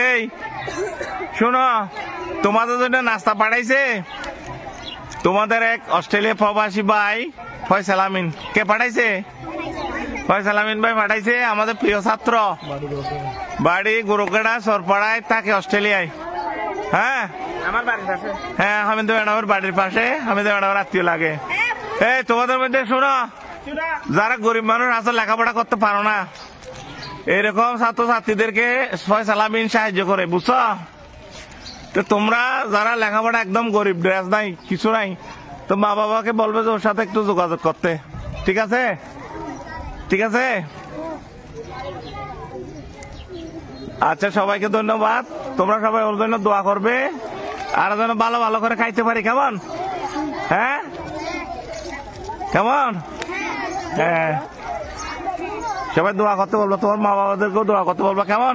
এই শোনো, তোমাদের জন্য নাস্তা পাঠাইছে তোমাদের এক অস্ট্রেলিয়া প্রবাসী ভাই ফয়সাল আমিন। কে পাঠাইছে? ফয়সাল আমিন ভাই পাঠাইছে, আমাদের প্রিয় ছাত্র, বাড়ি গুরুগড়া সরপাড়ায়, থাকে অস্ট্রেলিয়ায়। হ্যাঁ হ্যাঁ, হামিদ ম্যাডামের বাড়ির পাশে, হামিদ ম্যাডামের আত্মীয় লাগে। এই তোমাদের মধ্যে শোনো, যারা গরিব মানুষ আছে, লেখাপড়া করতে পারো না, এরকম ছাত্রছাত্রীদেরকে ফয়সাল আমিন সাহায্য করে, বুঝছো? তো তোমরা যারা লেখাপড়া একদম গরিব, ড্রেস নাই, কিছু নাই, তো মা বাবাকে বলবে যে ওর সাথে একটু যোগাযোগ করতে। ঠিক আছে? ঠিক আছে। আচ্ছা, সবাইকে ধন্যবাদ। তোমরা সবাই ওর জন্য দোয়া করবে, আর যেন ভালো ভালো করে খাইতে পারি। কেমন? হ্যাঁ, কেমন? হ্যাঁ, সবাই দোয়া করতে বলবো, তোমার মা বাবাদেরকেও দোয়া করতে বলবো। কেমন?